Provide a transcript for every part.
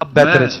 اب بہتر ہے جی۔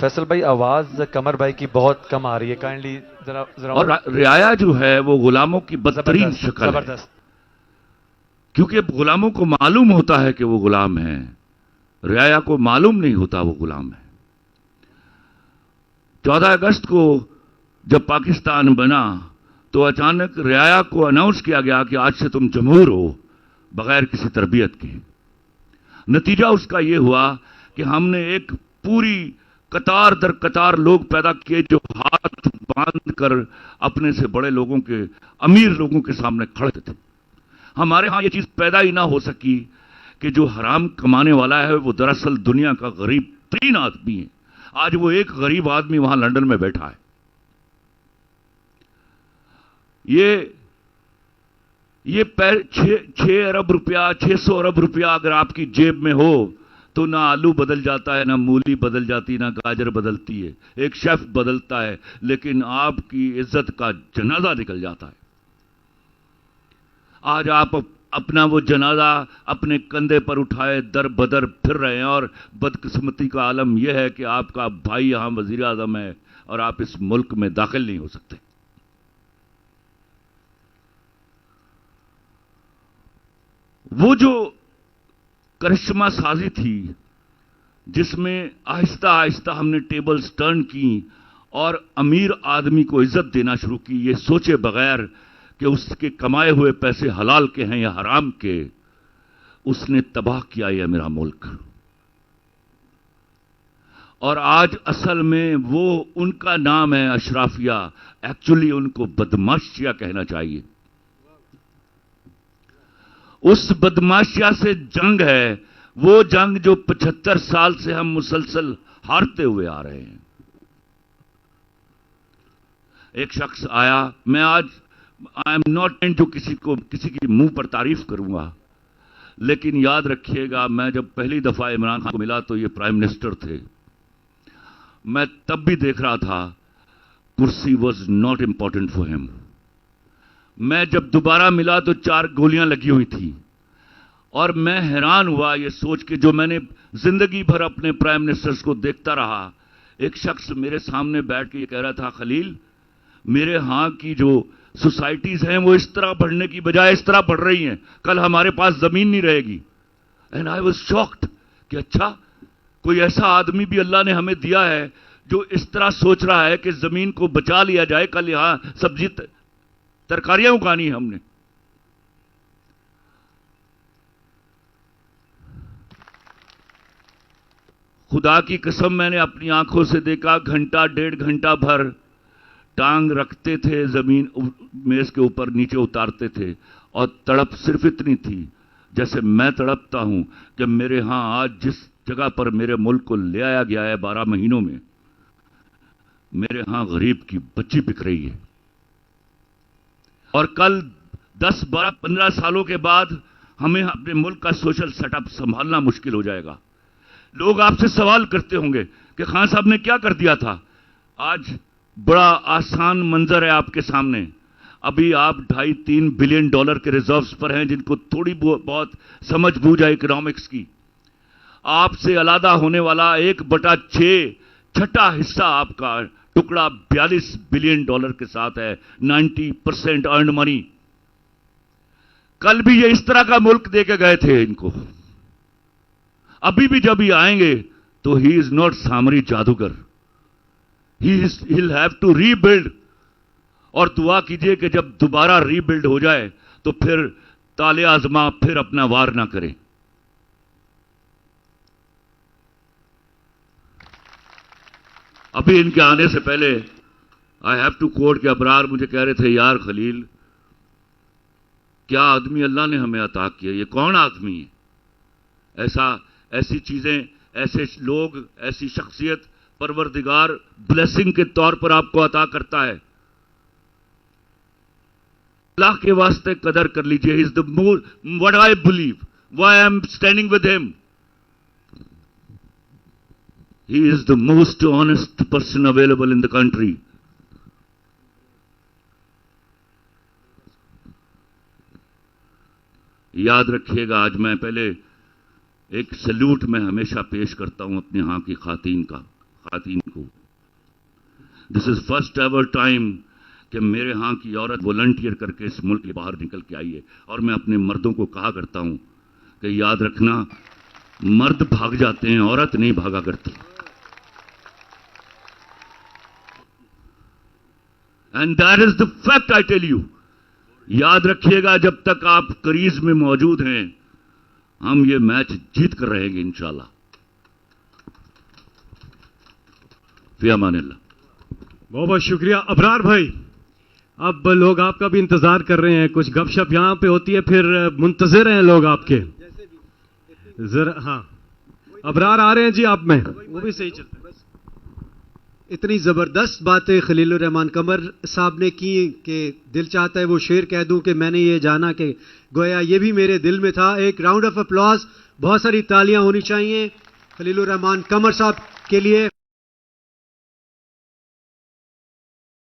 فیصل بھائی آواز قمر بھائی کی بہت کم آ رہی ہے، کائنڈلی ذرا اور رعایا جو ہے وہ غلاموں کی بدترین شکل ہے، زبردست۔ کیونکہ غلاموں کو معلوم ہوتا ہے کہ وہ غلام ہیں، رعایا کو معلوم نہیں ہوتا وہ غلام ہے۔ 14 اگست کو جب پاکستان بنا تو اچانک رعایا کو اناؤنس کیا گیا کہ آج سے تم جمہور ہو بغیر کسی تربیت کے۔ نتیجہ اس کا یہ ہوا کہ ہم نے ایک پوری قطار در قطار لوگ پیدا کیے جو ہاتھ باندھ کر اپنے سے بڑے لوگوں کے، امیر لوگوں کے سامنے کھڑے تھے۔ ہمارے ہاں یہ چیز پیدا ہی نہ ہو سکی کہ جو حرام کمانے والا ہے وہ دراصل دنیا کا غریب ترین آدمی ہے۔ آج وہ ایک غریب آدمی وہاں لندن میں بیٹھا ہے۔ یہ 6 ارب روپیہ، 600 ارب روپیہ اگر آپ کی جیب میں ہو تو نہ آلو بدل جاتا ہے، نہ مولی بدل جاتی، نہ گاجر بدلتی ہے، ایک شیف بدلتا ہے، لیکن آپ کی عزت کا جنازہ نکل جاتا ہے۔ آج آپ اپنا وہ جنازہ اپنے کندھے پر اٹھائے در بدر پھر رہے ہیں، اور بدقسمتی کا عالم یہ ہے کہ آپ کا بھائی یہاں وزیر اعظم ہے اور آپ اس ملک میں داخل نہیں ہو سکتے۔ وہ جو کرشمہ سازی تھی جس میں آہستہ آہستہ ہم نے ٹیبلز ٹرن کی اور امیر آدمی کو عزت دینا شروع کی، یہ سوچے بغیر کہ اس کے کمائے ہوئے پیسے حلال کے ہیں یا حرام کے، اس نے تباہ کیا یہ میرا ملک۔ اور آج اصل میں وہ ان کا نام ہے اشرافیہ، ایکچولی ان کو بدماشیہ کہنا چاہیے۔ اس بدماشیہ سے جنگ ہے، وہ جنگ جو 75 سال سے ہم مسلسل ہارتے ہوئے آ رہے ہیں۔ ایک شخص آیا، میں آج آئی ایم ناٹ جو کسی کی منہ پر تعریف کروں گا، لیکن یاد رکھیے گا میں جب پہلی دفعہ عمران خان کو ملا تو یہ پرائم منسٹر تھے۔ میں تب بھی دیکھ رہا تھا کرسی واز ناٹ امپورٹنٹ فار ہم۔ میں جب دوبارہ ملا تو 4 گولیاں لگی ہوئی تھیں، اور میں حیران ہوا یہ سوچ کے، جو میں نے زندگی بھر اپنے پرائم منسٹرز کو دیکھتا رہا، ایک شخص میرے سامنے بیٹھ کے یہ کہہ رہا تھا، خلیل میرے ہاں کی جو سوسائٹیز ہیں وہ اس طرح بڑھنے کی بجائے اس طرح بڑھ رہی ہیں، کل ہمارے پاس زمین نہیں رہے گی۔ اینڈ آئی واز شاکڈ کہ اچھا کوئی ایسا آدمی بھی اللہ نے ہمیں دیا ہے جو اس طرح سوچ رہا ہے کہ زمین کو بچا لیا جائے، کل یہاں سبزی ترکاریاں اگانی ہم نے۔ خدا کی قسم میں نے اپنی آنکھوں سے دیکھا، گھنٹہ 1.5 گھنٹہ بھر ٹانگ رکھتے تھے زمین میز کے اوپر، نیچے اتارتے تھے، اور تڑپ صرف اتنی تھی جیسے میں تڑپتا ہوں کہ میرے ہاں آج جس جگہ پر میرے ملک کو لے آیا گیا ہے 12 مہینوں میں، میرے ہاں غریب کی بچی بک رہی ہے، اور کل 10 12 15 سالوں کے بعد ہمیں اپنے ملک کا سوشل سیٹ اپ سنبھالنا مشکل ہو جائے گا۔ لوگ آپ سے سوال کرتے ہوں گے کہ خان صاحب نے کیا کر دیا تھا۔ آج بڑا آسان منظر ہے آپ کے سامنے، ابھی آپ 2.5-3 بلین ڈالر کے ریزروز پر ہیں، جن کو تھوڑی بہت سمجھ بوجھ ہے اکنامکس کی۔ آپ سے علیحدہ ہونے والا 1/6 چھٹا حصہ آپ کا ٹکڑا 42 بلین ڈالر کے ساتھ ہے، 90% ارنڈ منی۔ کل بھی یہ اس طرح کا ملک دے کے گئے تھے ان کو، ابھی بھی جب یہ آئیں گے تو ہی از ناٹ سامری جادوگر، he'll have to rebuild۔ اور دعا کیجئے کہ جب دوبارہ ری بلڈ ہو جائے تو پھر تالے آزما پھر اپنا وار نہ کریں۔ ابھی ان کے آنے سے پہلے آئی ہیو ٹو کوٹ کہ ابرار مجھے کہہ رہے تھے یار خلیل کیا آدمی اللہ نے ہمیں عطا کیا, یہ کون آدمی ہے, ایسی چیزیں, ایسے لوگ, ایسی شخصیت پروردگار بلیسنگ کے طور پر آپ کو عطا کرتا ہے. اللہ کے واسطے قدر کر لیجئے. He is the more, what I believe, why I am standing with him. He is the most honest person available in the country. یاد رکھیے گا, آج میں پہلے ایک سیلوٹ میں ہمیشہ پیش کرتا ہوں اپنے ہاں کی خواتین کو. دس از فرسٹ ایور ٹائم کہ میرے ہاں کی عورت والنٹیئر کر کے اس ملک کے باہر نکل کے آئی ہے. اور میں اپنے مردوں کو کہا کرتا ہوں کہ یاد رکھنا, مرد بھاگ جاتے ہیں, عورت نہیں بھاگا کرتی. And that is the fact I tell you. یاد رکھیے گا, جب تک آپ کریز میں موجود ہیں ہم یہ میچ جیت کر رہیں گے انشاءاللہ. فی امان اللہ. بہت بہت شکریہ ابرار بھائی. اب لوگ آپ کا بھی انتظار کر رہے ہیں, کچھ گپ شپ یہاں پہ ہوتی ہے, پھر منتظر ہیں لوگ آپ کے. ذرا ہاں ابرار آ رہے ہیں جی, آپ میں وہ بھی صحیح چلتے ہیں. اتنی زبردست باتیں خلیل الرحمان قمر صاحب نے کی کہ دل چاہتا ہے وہ شعر کہہ دوں کہ میں نے یہ جانا کہ گویا یہ بھی میرے دل میں تھا. ایک راؤنڈ آف اپلاز, بہت ساری تالیاں ہونی چاہیے خلیل الرحمان قمر صاحب کے لیے.